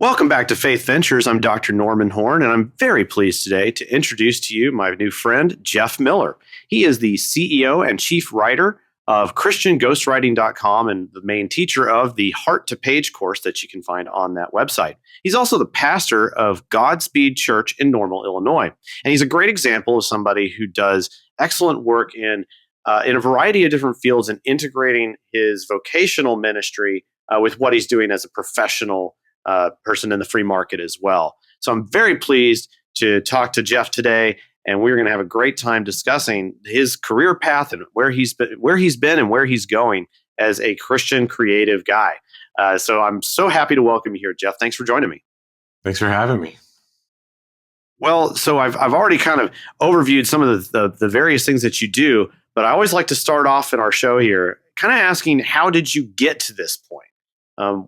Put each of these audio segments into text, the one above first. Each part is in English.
Welcome back to Faith Ventures. I'm Dr. Norman Horn, and I'm very pleased today to introduce to you my new friend, Jeff Miller. He is the CEO and chief writer of ChristianGhostwriting.com and the main teacher of the Heart to Page course that you can find on that website. He's also the pastor of Godspeed Church in Normal, Illinois. And he's a great example of somebody who does excellent work in a variety of different fields and integrating his vocational ministry with what he's doing as a professional person in the free market as well. So I'm very pleased to talk to Jeff today, and we're going to have a great time discussing his career path and where he's been and where he's going as a Christian creative guy. So I'm so happy to welcome you here, Jeff. Thanks for joining me. Thanks for having me. Well, so I've already kind of overviewed some of the various things that you do, but I always like to start off in our show here kind of asking, how did you get to this point?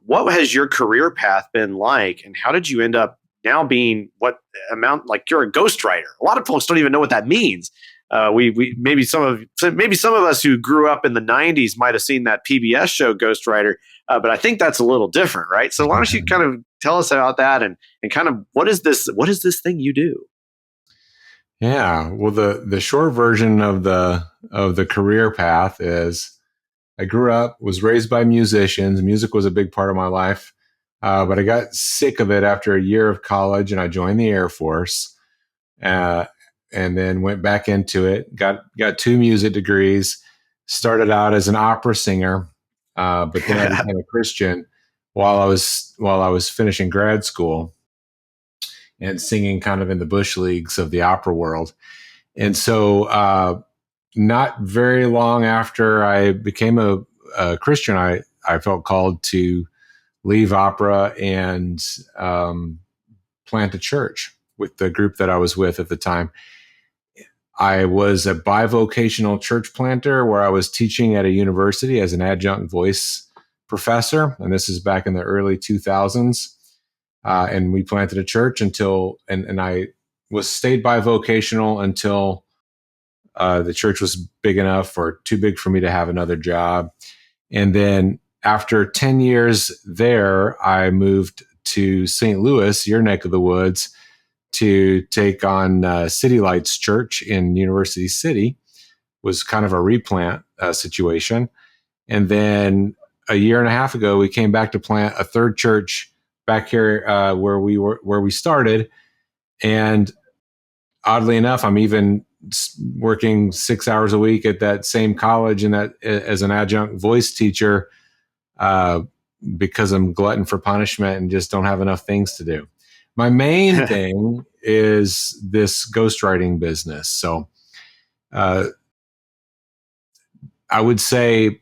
What has your career path been like, and how did you end up now being like you're a ghostwriter? A lot of folks don't even know what that means. We maybe some of us who grew up in the '90s might have seen that PBS show Ghostwriter, but I think that's a little different, right? So why don't you kind of tell us about that and kind of what is this thing you do? Yeah, well, the short version of the career path is I grew up, was raised by musicians. Music was a big part of my life, but I got sick of it after a year of college, and I joined the Air Force, and then went back into it. Got 2 music degrees. Started out as an opera singer, but then I became a Christian while I was finishing grad school and singing kind of in the bush leagues of the opera world. And so not very long after I became a Christian, I felt called to leave opera and plant a church with the group that I was with at the time. I was a bivocational church planter where I was teaching at a university as an adjunct voice professor, and this is back in the early 2000s. And we planted a church and I stayed bivocational until the church was big enough or too big for me to have another job. And then after 10 years there, I moved to St. Louis, your neck of the woods, to take on City Lights Church in University City. Was kind of a replant situation. And then a year and a half ago, we came back to plant a third church back here where we started. And oddly enough, I'm even working 6 hours a week at that same college and that as an adjunct voice teacher because I'm glutton for punishment and just don't have enough things to do. My main thing is this ghostwriting business. So I would say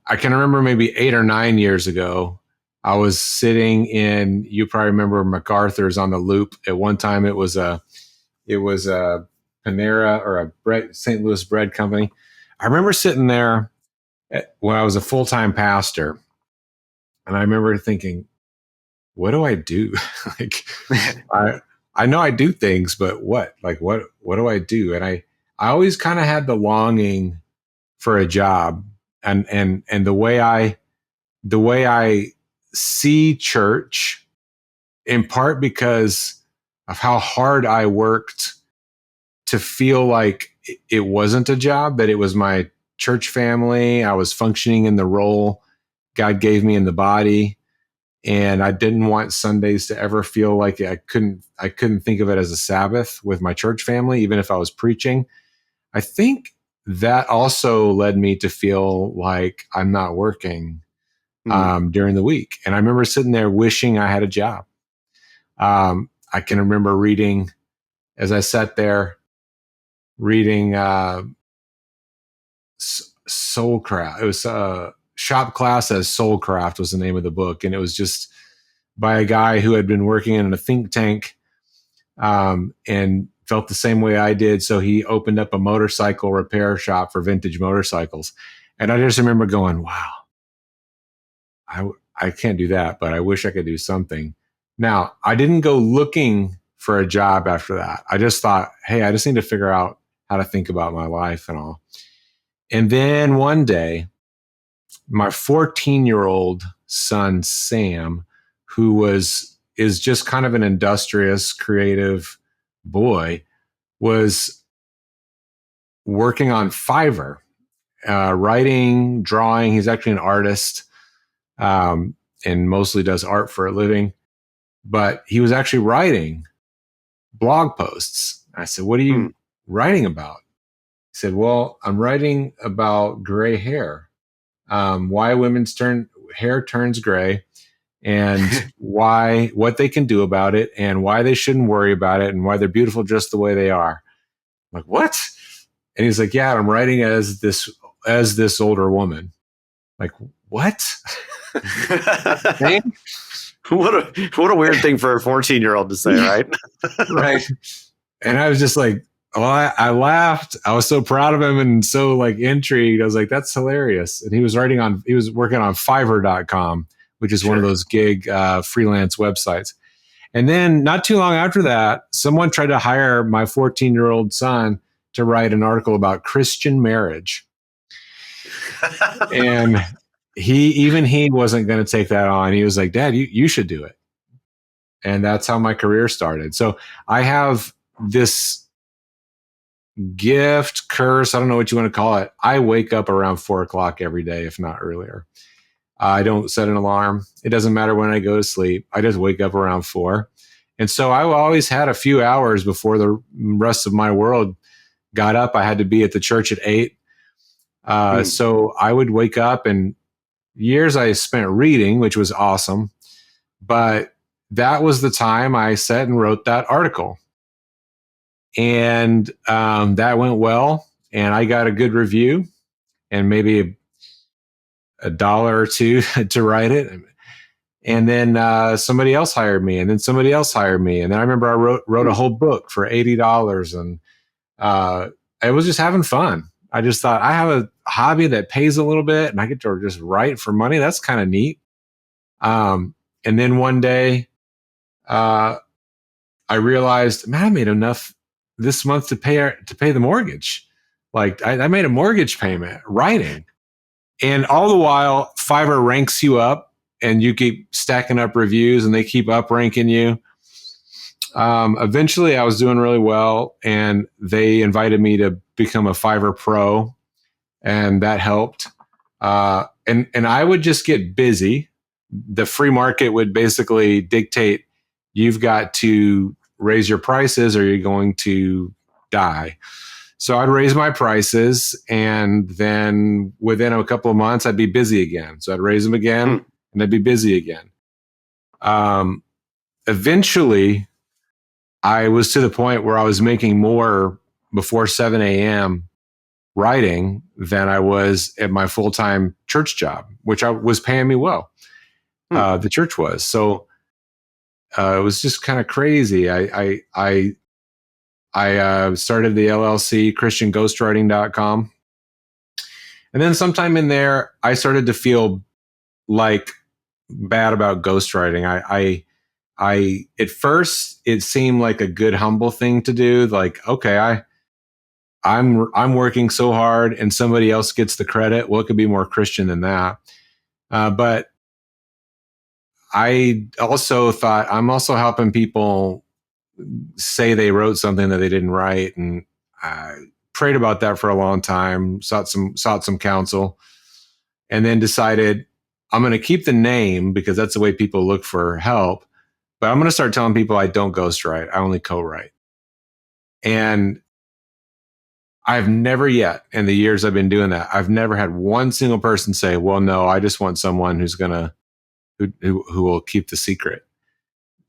I can remember maybe 8 or 9 years ago, I was sitting in, you probably remember MacArthur's on the Loop. At one time it was a Panera or a St. Louis bread company. I remember sitting there when I was a full-time pastor, and I remember thinking, what do I do? Like, I know I do things, but what? Like, what do I do? And I always kind of had the longing for a job, and the way I see church, in part because of how hard I worked to feel like it wasn't a job, that it was my church family. I was functioning in the role God gave me in the body. And I didn't want Sundays to ever feel like I couldn't think of it as a Sabbath with my church family, even if I was preaching. I think that also led me to feel like I'm not working during the week. And I remember sitting there wishing I had a job. I can remember reading, as I sat there reading Soulcraft. It was Shop Class as Soulcraft was the name of the book. And it was just by a guy who had been working in a think tank and felt the same way I did. So he opened up a motorcycle repair shop for vintage motorcycles. And I just remember going, wow, I can't do that, but I wish I could do something. Now, I didn't go looking for a job after that. I just thought, hey, I just need to figure out how to think about my life and all. And then one day, my 14-year-old son, Sam, who is just kind of an industrious, creative boy, was working on Fiverr, writing, drawing. He's actually an artist, and mostly does art for a living. But he was actually writing blog posts. I said, "What are you writing about?" He said, "Well, I'm writing about gray hair, why women's hair turns gray, and what they can do about it, and why they shouldn't worry about it, and why they're beautiful just the way they are." I'm like, "What?" And he's like, "Yeah, I'm writing as this older woman." Like, what? What a weird thing for a 14-year-old to say, right? Right. And I was just like, I laughed. I was so proud of him and so like intrigued. I was like, that's hilarious. And he was working on Fiverr.com, which is one of those gig freelance websites. And then not too long after that, someone tried to hire my 14-year-old son to write an article about Christian marriage. And he wasn't going to take that on. He was like, "Dad, you should do it." And that's how my career started. So I have this gift, curse, I don't know what you want to call it. I wake up around 4:00 every day, if not earlier. I don't set an alarm. It doesn't matter when I go to sleep. I just wake up around 4. And so I always had a few hours before the rest of my world got up. I had to be at the church at 8. So I would wake up, and years I spent reading, which was awesome. But that was the time I sat and wrote that article. And that went well. And I got a good review and maybe a dollar or two to write it. And then somebody else hired me, and then somebody else hired me. And then I remember I wrote a whole book for $80. And I was just having fun. I just thought, I have a hobby that pays a little bit and I get to just write for money. That's kind of neat. And then one day, I realized, man, I made enough this month to pay the mortgage. Like I made a mortgage payment writing. And all the while, Fiverr ranks you up and you keep stacking up reviews and they keep up ranking you. Eventually I was doing really well and they invited me to become a Fiverr Pro, and that helped. And I would just get busy. The free market would basically dictate, you've got to raise your prices or you're going to die. So I'd raise my prices, and then within a couple of months, I'd be busy again. So I'd raise them again, and I'd be busy again. Eventually, I was to the point where I was making more before 7 a.m. writing than I was at my full-time church job, which was paying me well. The church was. So it was just kind of crazy. I started the LLC, ChristianGhostwriting.com. And then sometime in there, I started to feel like bad about ghostwriting. I at first, it seemed like a good, humble thing to do. Like, okay, I'm working so hard and somebody else gets the credit. Well, it could be more Christian than that. But I also thought, I'm also helping people say they wrote something that they didn't write. And I prayed about that for a long time, sought some counsel, and then decided I'm going to keep the name because that's the way people look for help. But I'm going to start telling people I don't ghostwrite. I only co-write. And I've never yet, in the years I've been doing that, I've never had one single person say, well, no, I just want someone who will keep the secret.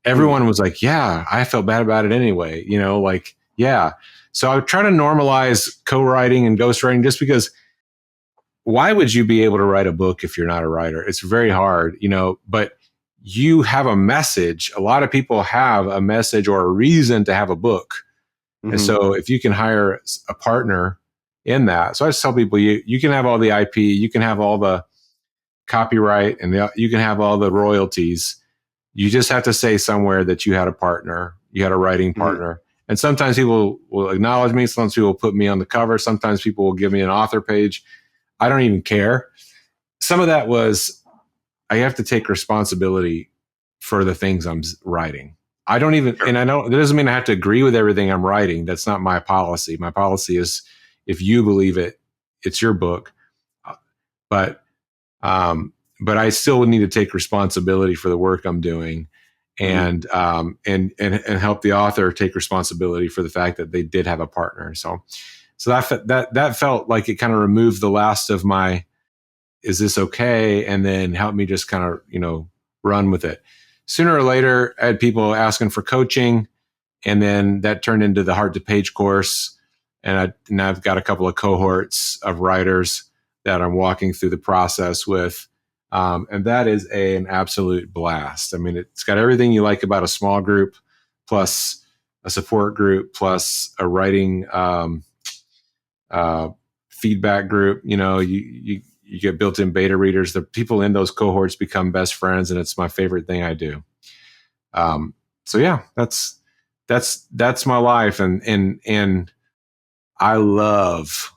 Everyone was like, yeah, I felt bad about it anyway. Yeah. So I try to normalize co-writing and ghostwriting, just because why would you be able to write a book if you're not a writer? It's very hard, but you have a message. A lot of people have a message or a reason to have a book. Mm-hmm. And so if you can hire a partner in that, so I just tell people, you can have all the IP, you can have all the copyright, and you can have all the royalties. You just have to say somewhere that you had a partner, you had a writing partner. Mm-hmm. And sometimes people will acknowledge me. Sometimes people will put me on the cover. Sometimes people will give me an author page. I don't even care. Some of that was, I have to take responsibility for the things I'm writing. I don't even, Sure. and I don't, that doesn't mean I have to agree with everything I'm writing. That's not my policy. My policy is if you believe it, it's your book. But, but I still would need to take responsibility for the work I'm doing and help the author take responsibility for the fact that they did have a partner. So that felt like it kind of removed the last of my, is this okay? And then helped me just kind of, run with it. Sooner or later, I had people asking for coaching, and then that turned into the Heart to Page course. And I've got a couple of cohorts of writers that I'm walking through the process with. And that is an absolute blast. I mean, it's got everything you like about a small group, plus a support group, plus a writing feedback group. You get built-in beta readers. The people in those cohorts become best friends, and it's my favorite thing I do. So yeah, that's my life, and I love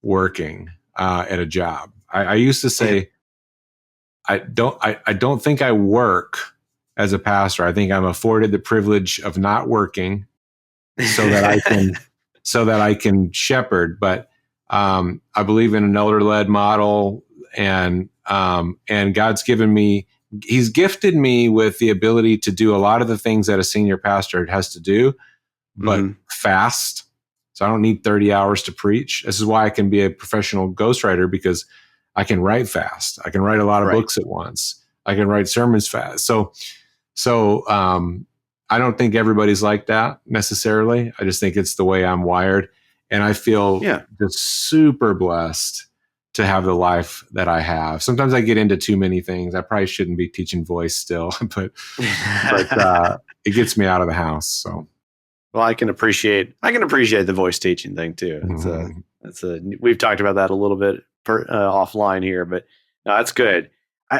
working at a job. I used to say, I don't think I work as a pastor. I think I'm afforded the privilege of not working so that I can shepherd. But I believe in an elder-led model, and God's He's gifted me with the ability to do a lot of the things that a senior pastor has to do, but fast. So I don't need 30 hours to preach. This is why I can be a professional ghostwriter, because I can write fast. I can write a lot of books at once. I can write sermons fast. So I don't think everybody's like that necessarily. I just think it's the way I'm wired. And I feel just super blessed to have the life that I have. Sometimes I get into too many things. I probably shouldn't be teaching voice still, but it gets me out of the house. So, well, I can appreciate the voice teaching thing too. We've talked about that a little bit offline here, but no, that's good.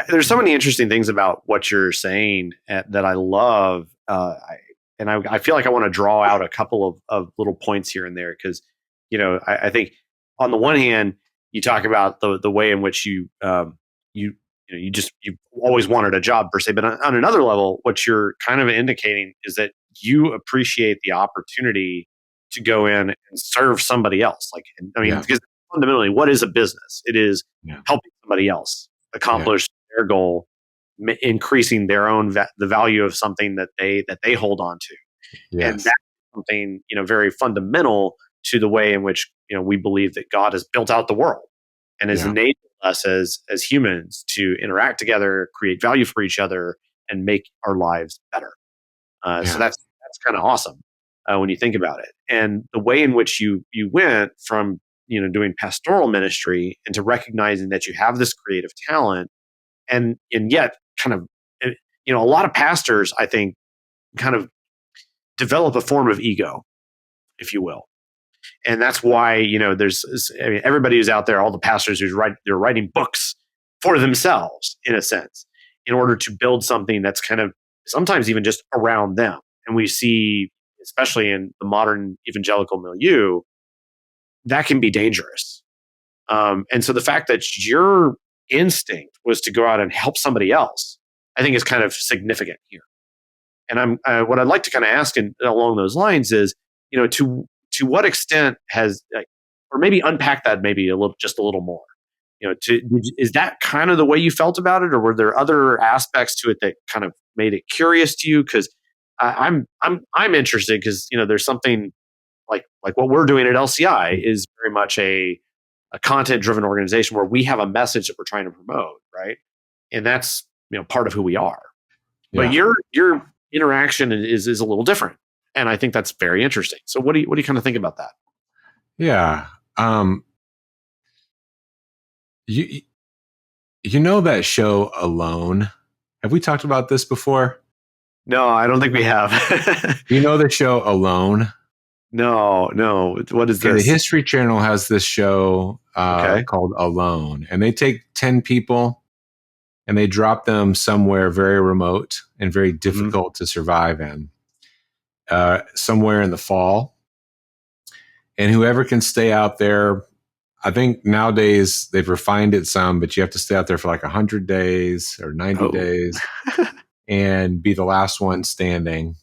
There's so many interesting things about what you're saying that I love. I feel like I want to draw out a couple of little points here and there, because, I think on the one hand, you talk about the way in which you always wanted a job per se, but on another level, what you're kind of indicating is that you appreciate the opportunity to go in and serve somebody else. Because fundamentally, what is a business? It is helping somebody else accomplish their goal, increasing their own the value of something that they hold on to, and that's something very fundamental to the way in which we believe that God has built out the world and has enabled us as humans to interact together, create value for each other, and make our lives better. So that's kind of awesome when you think about it. And the way in which you went from doing pastoral ministry into recognizing that you have this creative talent, and yet kind of a lot of pastors, I think, kind of develop a form of ego, if you will. And that's why, everybody who's out there, all the pastors they're writing books for themselves, in a sense, in order to build something that's kind of sometimes even just around them. And we see, especially in the modern evangelical milieu, that can be dangerous. And so the fact that your instinct was to go out and help somebody else, I think is kind of significant here. And what I'd like to kind of ask along those lines is, to what extent has, or maybe unpack that maybe just a little more, is that kind of the way you felt about it, or were there other aspects to it that kind of made it curious to you? Because I'm interested, because there's something like what we're doing at LCI is very much a content driven organization where we have a message that we're trying to promote, right? And that's part of who we are. But your interaction is a little different, and I think that's very interesting. So what do you kind of think about that? Yeah. You know that show Alone? Have we talked about this before? No, I don't think we have. You know the show Alone? No. What is this? The History Channel has this show called Alone, and they take 10 people and they drop them somewhere very remote and very difficult to survive in, somewhere in the fall. And whoever can stay out there, I think nowadays they've refined it some, but you have to stay out there for like 100 days or 90 days. and be the last one standing.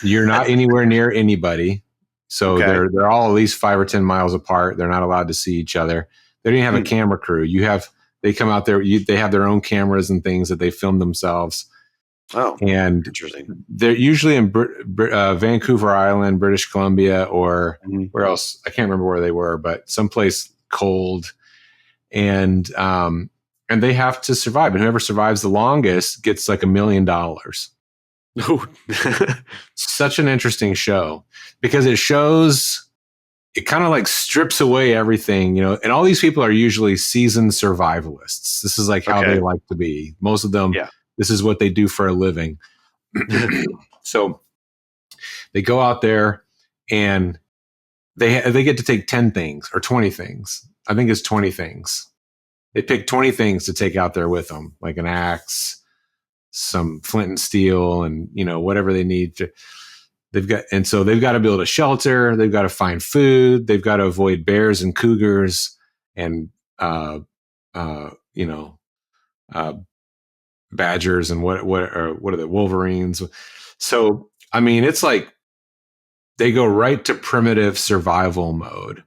You're not anywhere near anybody. So Okay. they're all at least 5 or 10 miles apart. They're not allowed to see each other. They don't even have a camera crew. They come out there. They have their own cameras and things that they film themselves. Oh, and interesting. They're usually in Vancouver Island, British Columbia, or where else? I can't remember where they were, but someplace cold. And they have to survive. And whoever survives the longest gets like $1 million. Oh, Such an interesting show because it kind of like strips away everything, and all these people are usually seasoned survivalists. This is like how they like to be. Most of them, this is what they do for a living. So they go out there and they get to take 10 things or 20 things. I think it's 20 things. They pick 20 things to take out there with them, like an axe, some flint and steel, and whatever they need to. So they've got to build a shelter. They've got to find food. They've got to avoid bears and cougars and badgers and what are the wolverines. So I mean, it's like they go right to primitive survival mode.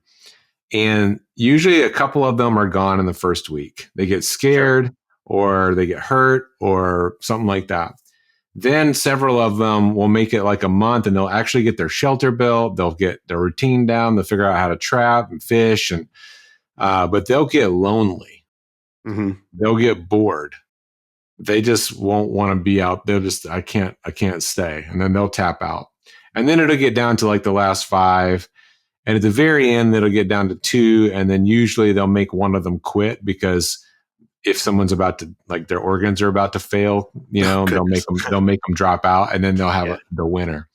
And usually a couple of them are gone in the first week. They get scared or they get hurt or something like that. Then several of them will make it like a month and they'll actually get their shelter built. They'll get their routine down. They'll figure out how to trap and fish. But they'll get lonely. They'll get bored. They just won't want to be out. They'll just, I can't stay. And then they'll tap out. And then it'll get down to like the last 5. And at the very end, it'll get down to 2. And then usually they'll make one of them quit because if someone's about to, like their organs are about to fail, they'll make them drop out, and then they'll have the winner.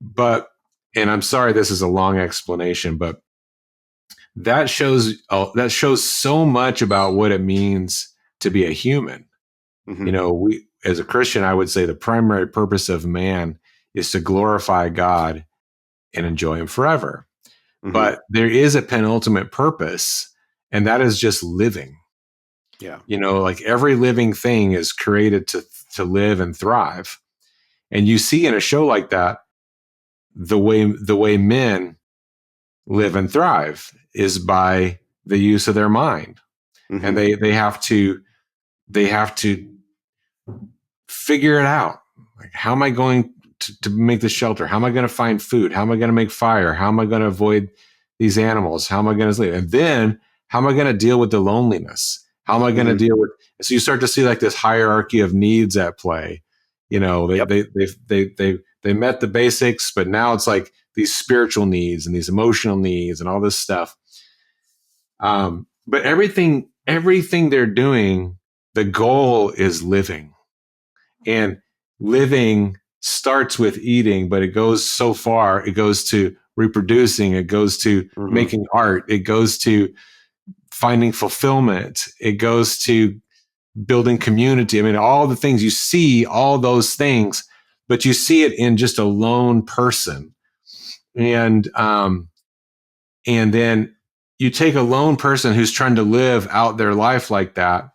But, and I'm sorry, this is a long explanation, but that shows so much about what it means to be a human. We, as a Christian, I would say the primary purpose of man is to glorify God and enjoy him forever. But there is a penultimate purpose, and that is just living. Yeah. Like every living thing is created to live and thrive. And you see in a show like that, the way men live and thrive is by the use of their mind. And they have to figure it out. Like, how am I going to make the shelter? How am I going to find food? How am I going to make fire? How am I going to avoid these animals? How am I going to sleep? And then how am I going to deal with the loneliness? How am I going to deal with? So you start to see like this hierarchy of needs at play. They met the basics, but now it's like these spiritual needs and these emotional needs and all this stuff. But everything they're doing, the goal is living, and living starts with eating, but it goes so far. It goes to reproducing. It goes to making art. It goes to finding fulfillment. It goes to building community. I mean, all the things you see, all those things, but you see it in just a lone person. And then you take a lone person who's trying to live out their life like that.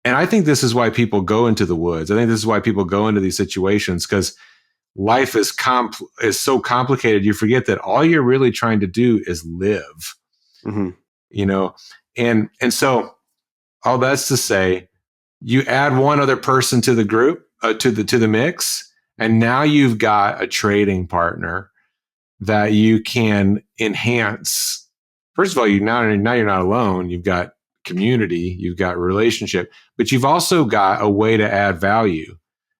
And I think this is why people go into the woods. I think this is why people go into these situations, because life is so complicated. You forget that all you're really trying to do is live, And so all that's to say, you add one other person to the group, to the mix, and now you've got a trading partner that you can enhance. First of all, now you're not alone. You've got community, you've got relationship, but you've also got a way to add value.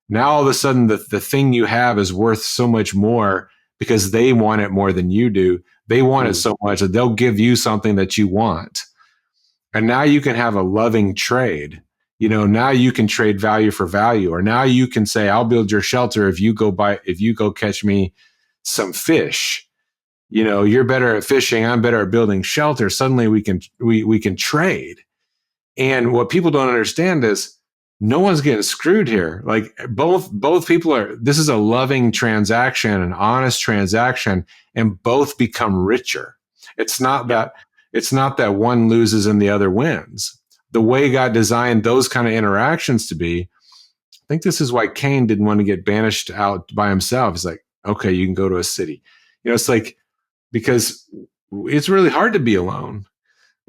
Now all of a sudden, the thing you have is worth so much more because they want it more than you do. They want it so much that they'll give you something that you want. And now you can have a loving trade. Now you can trade value for value, or now you can say, I'll build your shelter if you go catch me some fish. You're better at fishing, I'm better at building shelter. Suddenly we can trade. And what people don't understand is no one's getting screwed here. Like both people this is a loving transaction, an honest transaction, and both become richer. It's not that one loses and the other wins. The way God designed those kind of interactions to be think this is why Cain didn't want to get banished out by himself. He's like, okay, you can go to a city. It's like, because it's really hard to be alone,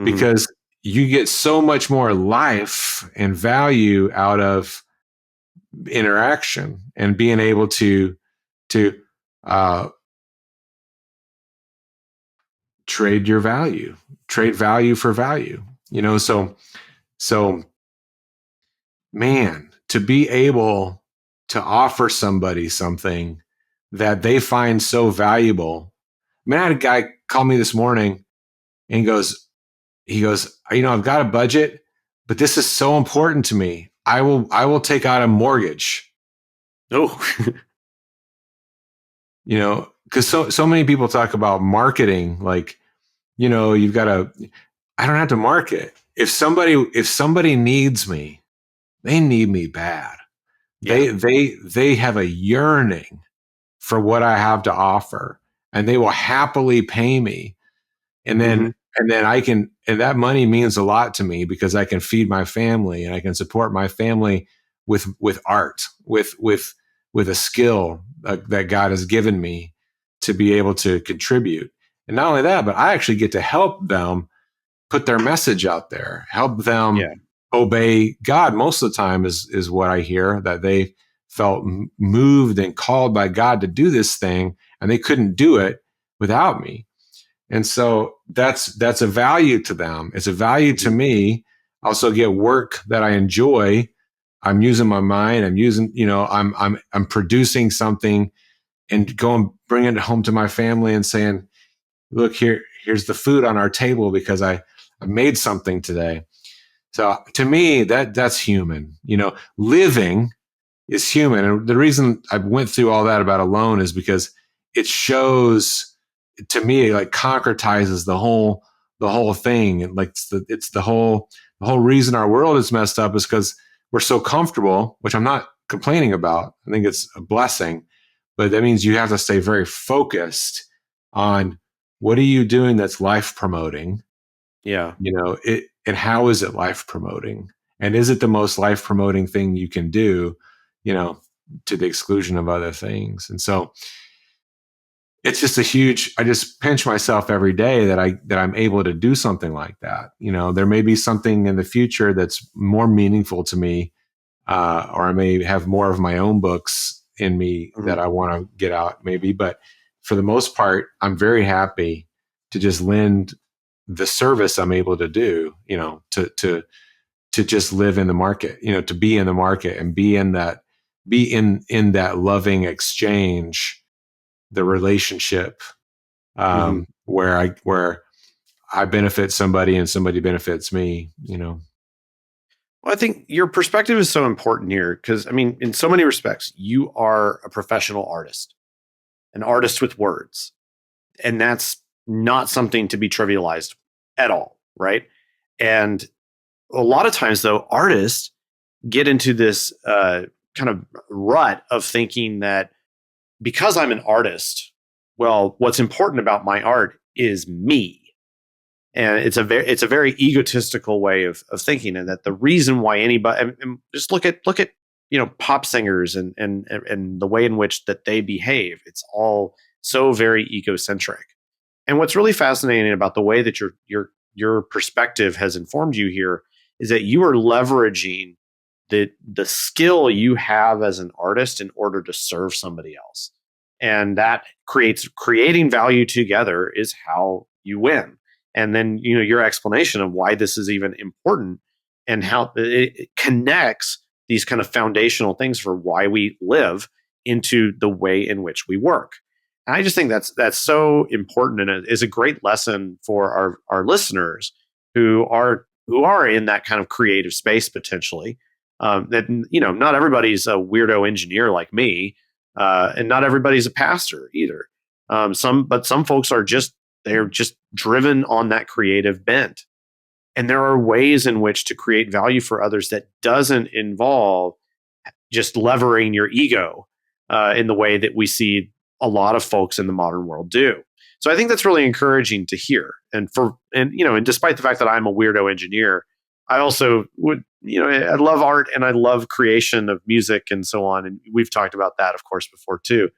because you get so much more life and value out of interaction and being able to uh, trade value for value. So man, to be able to offer somebody something that they find so valuable. I mean, I had a guy call me this morning and he goes, I've got a budget, but this is so important to me. I will take out a mortgage. Oh, because so many people talk about marketing, like, you've got to, I don't have to market. If somebody needs me, they need me bad. yeah. They have a yearning for what I have to offer, and they will happily pay me. And then and that money means a lot to me, because I can feed my family and I can support my family with art, with a skill that God has given me to be able to contribute. And not only that, but I actually get to help them put their message out there, help them obey God. Most of the time is what I hear, that they felt moved and called by God to do this thing, and they couldn't do it without me. And so that's a value to them. It's a value to me. I also get work that I enjoy. I'm using my mind. I'm producing something and bringing it home to my family and saying, look, here's the food on our table because I made something today. So to me, that's human. Living is human. And the reason I went through all that about alone is because it shows, to me, like, concretizes the whole thing. And like, it's the whole reason our world is messed up is because we're so comfortable, which I'm not complaining about. I think it's a blessing, but that means you have to stay very focused on what are you doing that's life promoting. Yeah. And how is it life promoting? And is it the most life promoting thing you can do, to the exclusion of other things? And so it's just I just pinch myself every day that I'm able to do something like that. There may be something in the future that's more meaningful to me, or I may have more of my own books in me that I want to get out, maybe. But for the most part, I'm very happy to just lend the service I'm able to do, to just live in the market, to be in the market and be in that loving exchange, the relationship, where I benefit somebody and somebody benefits me. Well, I think your perspective is so important here because, I mean, in so many respects, you are a professional artist, an artist with words. And that's not something to be trivialized at all, right? And a lot of times, though, artists get into this kind of rut of thinking that because I'm an artist, well, what's important about my art is me. And it's a very egotistical way of thinking, and that the reason why anybody, and just look at pop singers and the way in which that they behave, it's all so very egocentric. And what's really fascinating about the way that your perspective has informed you here is that you are leveraging the skill you have as an artist in order to serve somebody else, and that creating value together is how you win. And then your explanation of why this is even important and how it connects these kind of foundational things for why we live into the way in which we work. And I just think that's so important, and it is a great lesson for our listeners who are in that kind of creative space potentially. That not everybody's a weirdo engineer like me, and not everybody's a pastor either. Some folks they're just driven on that creative bent. And there are ways in which to create value for others that doesn't involve just levering your ego in the way that we see a lot of folks in the modern world do. So I think that's really encouraging to hear. And despite the fact that I'm a weirdo engineer, I also would, I love art and I love creation of music and so on. And we've talked about that, of course, before too.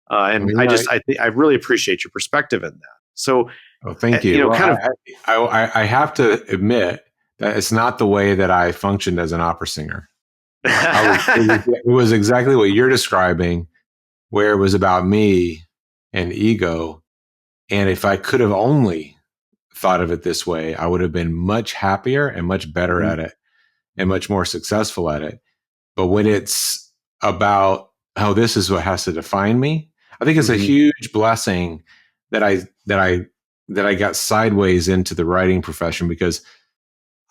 I And mean, I really appreciate your perspective in that. So, oh, thank you. Well, kind of, I have to admit that it's not the way that I functioned as an opera singer. It was exactly what you're describing, where it was about me and ego. And if I could have only thought of it this way, I would have been much happier and much better Mhm. at it and much more successful at it. But when it's about how this is what has to define me, I think it's a Mhm. huge blessing that I got sideways into the writing profession, because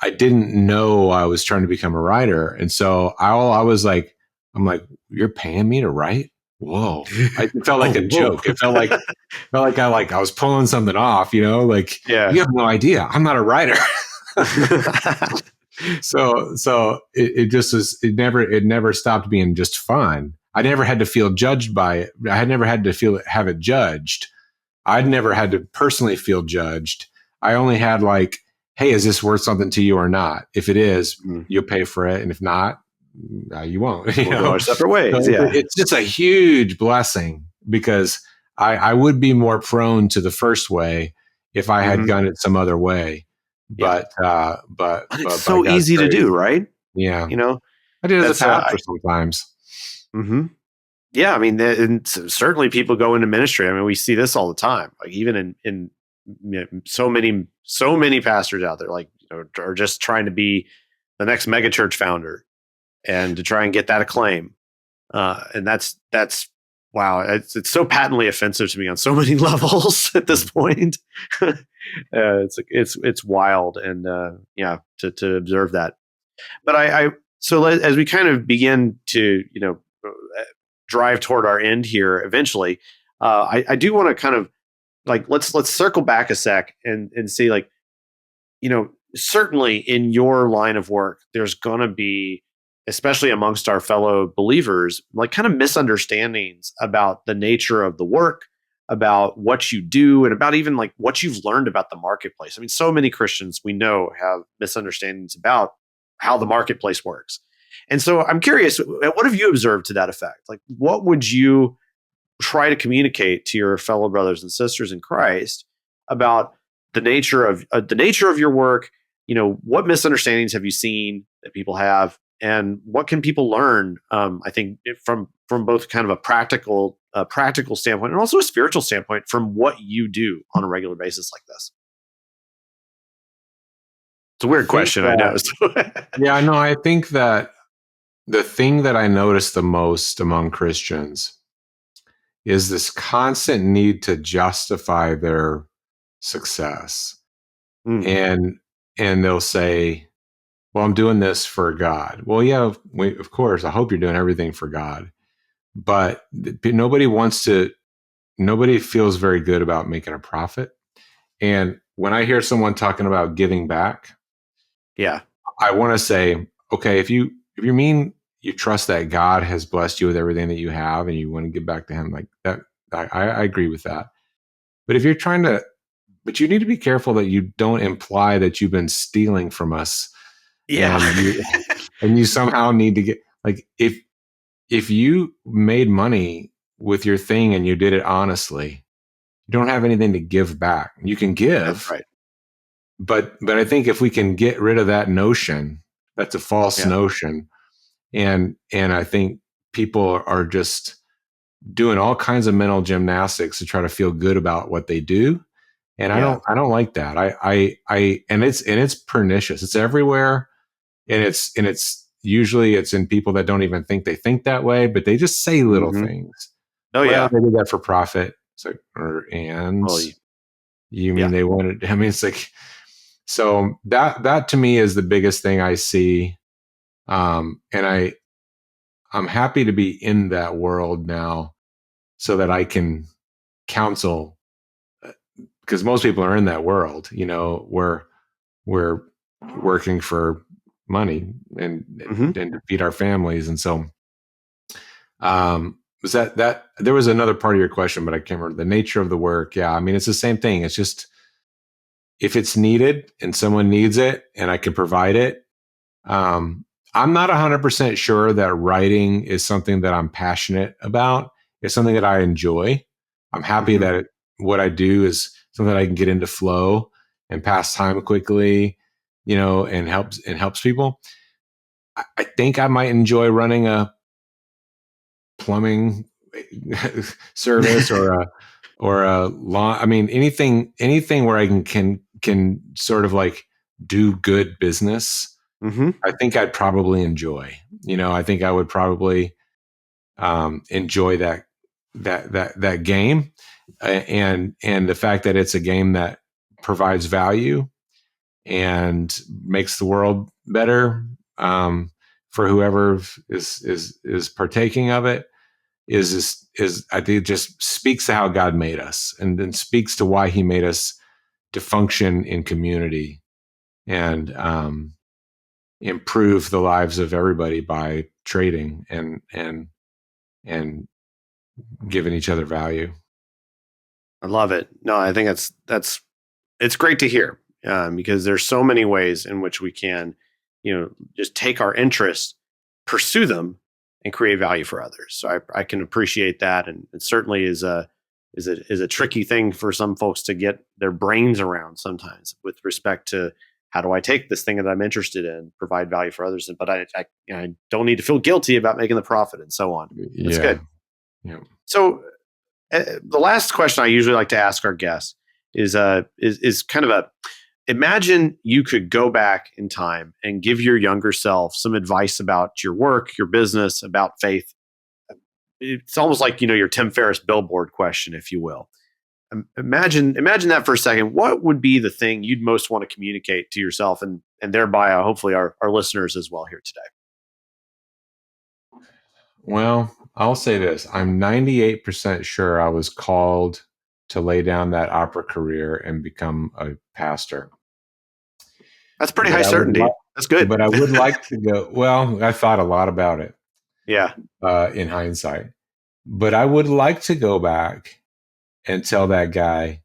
I didn't know I was trying to become a writer. And so I was like, I'm like, you're paying me to write? Whoa. It felt like Oh, a whoa. joke. It felt like I was pulling something off, like, Yeah. you have no idea. I'm not a writer. So it just was, it never stopped being just fun. I never had to feel judged by it. I had never had to have it judged. I'd never had to personally feel judged. I only had like, hey, is this worth something to you or not? If it is, Mm. you'll pay for it. And if not, you won't. We'll go our separate ways. So Yeah. it's just a huge blessing, because I would be more prone to the first way if I had Mhm. done it some other way. Yeah. But But it's by so God's easy to grace, do, right? yeah, You know, I did it as a that's pastor sometimes. mhm. Yeah, I mean, and certainly people go into ministry. I mean, we see this all the time. Like even in so many pastors out there, like are just trying to be the next megachurch founder and to try and get that acclaim. And that's wow, it's so patently offensive to me on so many levels at this point. It's wild, and yeah, to observe that. But as we kind of begin to drive toward our end here eventually, I do want to kind of like let's circle back a sec and see, like, certainly in your line of work, there's going to be, especially amongst our fellow believers, like kind of misunderstandings about the nature of the work, about what you do, and about even like what you've learned about the marketplace. I mean, so many Christians we know have misunderstandings about how the marketplace works. And so I'm curious, what have you observed to that effect? Like, what would you try to communicate to your fellow brothers and sisters in Christ about the nature of your work? What misunderstandings have you seen that people have, and what can people learn? I think from both kind of a practical standpoint and also a spiritual standpoint from what you do on a regular basis like this. It's a I weird think question, I that, know. yeah, no, I think that the thing that I notice the most among Christians is this constant need to justify their success. Mm, And they'll say, well, I'm doing this for God. Well, yeah, of course, I hope you're doing everything for God. But nobody feels very good about making a profit. And when I hear someone talking about giving back, yeah. I want to say, okay, if you mean you trust that God has blessed you with everything that you have and you want to give back to him, like that, I agree with that. But if you're trying to, but you need to be careful that you don't imply that you've been stealing from us, Yeah. and you somehow need to get, like, if you made money with your thing and you did it honestly, you don't have anything to give back. You can That's give, right. but I think if we can get rid of that notion, that's a false Yeah. notion. And I think people are just doing all kinds of mental gymnastics to try to feel good about what they do. And Yeah. I don't like that. And it's pernicious. It's everywhere. And it's usually it's in people that don't even think they think that way, but they just say little Hmm. things. Oh Well, yeah. they did that for profit. So, and Well, you mean yeah. they wanted, I mean, it's like, so that to me is the biggest thing I see. And I'm happy to be in that world now so that I can counsel, because most people are in that world, where we're working for money and Hmm. to feed our families. And so, was that there was another part of your question, but I can't remember the nature of the work. Yeah. I mean, it's the same thing. It's just, if it's needed and someone needs it and I can provide it, I'm not 100% sure that writing is something that I'm passionate about. It's something that I enjoy. I'm happy that what I do is something that I can get into flow and pass time quickly, and helps people. I think I might enjoy running a plumbing service or a law. I mean, anything where I can sort of like do good business. I think I'd probably enjoy. I think I would probably enjoy that game, and the fact that it's a game that provides value and makes the world better for whoever is partaking of it is I think it just speaks to how God made us, and then speaks to why He made us to function in community and improve the lives of everybody by trading and giving each other value. I love it. No, I think it's great to hear because there's so many ways in which we can, just take our interests, pursue them, and create value for others. So I can appreciate that, and it certainly is a tricky thing for some folks to get their brains around sometimes with respect to how do I take this thing that I'm interested in, provide value for others, but I don't need to feel guilty about making the profit and so on. That's good. Yeah. So the last question I usually like to ask our guests is kind of imagine you could go back in time and give your younger self some advice about your work, your business, about faith. It's almost like, your Tim Ferriss billboard question, if you will. Imagine that for a second. What would be the thing you'd most want to communicate to yourself and thereby hopefully our listeners as well here today? Well, I'll say this. I'm 98% sure I was called to lay down that opera career and become a pastor. That's pretty high certainty. That's good. But I would like to go, well, I thought a lot about it. Yeah. In hindsight. But I would like to go back and tell that guy,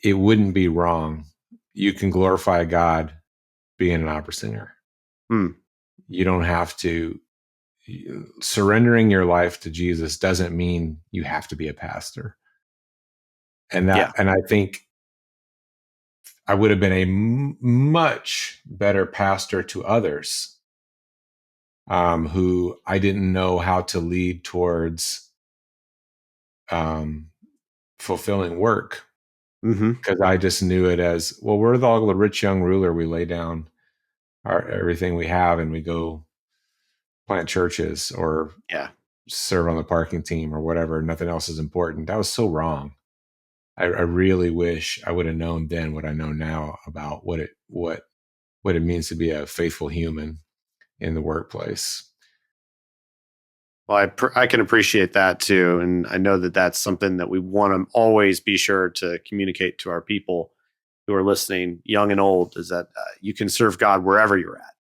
it wouldn't be wrong. You can glorify God being an opera singer. You don't have to. Surrendering your life to Jesus doesn't mean you have to be a pastor. And I think I would have been a much better pastor to others who I didn't know how to lead towards fulfilling work, because I just knew it as, well, we're the rich young ruler. We lay down everything we have and we go plant churches or serve on the parking team or whatever. Nothing else is important. That was so wrong. I really wish I would have known then what I know now about what it means to be a faithful human in the workplace. Well, I can appreciate that too. And I know that that's something that we want to always be sure to communicate to our people who are listening, young and old, is that you can serve God wherever you're at.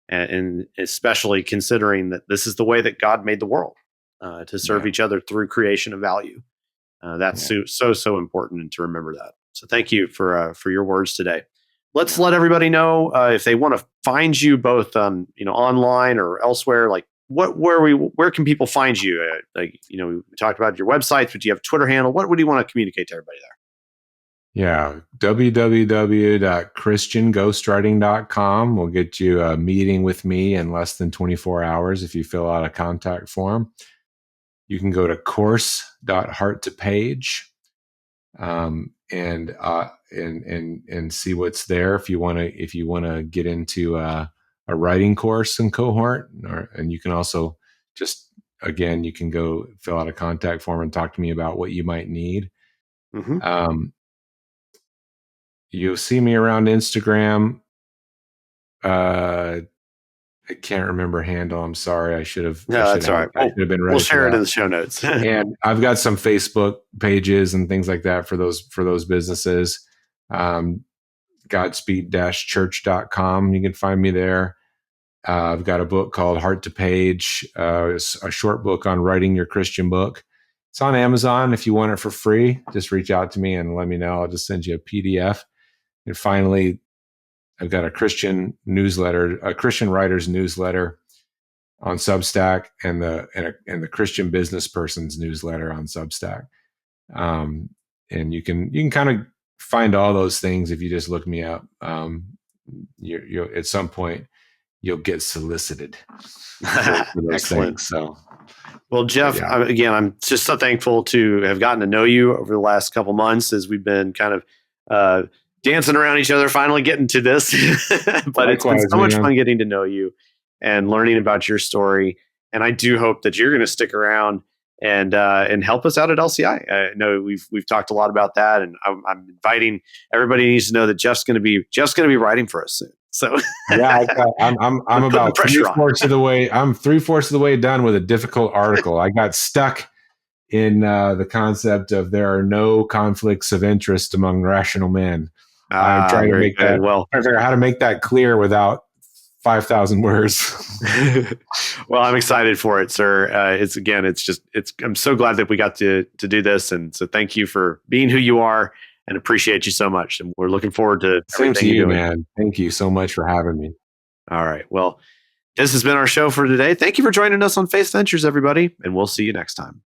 And especially considering that this is the way that God made the world, to serve each other through creation of value. That's so important, and to remember that. So thank you for your words today. Let's let everybody know if they want to find you both online or elsewhere, like where can people find you? We talked about your websites, but do you have a Twitter handle? What do you want to communicate to everybody there? Yeah, www.christianghostwriting.com will get you a meeting with me in less than 24 hours if you fill out a contact form. You can go to course.hearttopage and see what's there if you want to get into a writing course and cohort, and you can also you can go fill out a contact form and talk to me about what you might need. You'll see me around Instagram. I can't remember handle. I'm sorry. I should have. No, that's all right. I should have been ready. We'll share it in the show notes. And I've got some Facebook pages and things like that for those businesses. Godspeed-church.com. You can find me there. I've got a book called Heart to Page, a short book on writing your Christian book. It's on Amazon. If you want it for free, just reach out to me and let me know. I'll just send you a PDF. And finally, I've got a Christian newsletter, a Christian writers newsletter on Substack, and the Christian business person's newsletter on Substack. And you can kind of find all those things if you just look me up. You at some point you'll get solicited for those Excellent. things. So, well, Jeff, yeah. Again, I'm just so thankful to have gotten to know you over the last couple months as we've been kind of dancing around each other, finally getting to this. But it's been so much fun getting to know you and learning about your story. And I do hope that you're going to stick around and help us out at LCI. I know we've talked a lot about that, and I'm inviting everybody needs to know that Jeff's going to be writing for us soon. So yeah, I'm about 3/4 of the way. I'm 3/4 of the way done with a difficult article. I got stuck in the concept of there are no conflicts of interest among rational men. I'm trying to make that trying to figure out how to make that clear without 5,000 words. Well, I'm excited for it, sir. I'm so glad that we got to do this. And so thank you for being who you are and appreciate you so much. And we're looking forward to Same to you, man. Thank you so much for having me. All right. Well, this has been our show for today. Thank you for joining us on Faith Ventures, everybody. And we'll see you next time.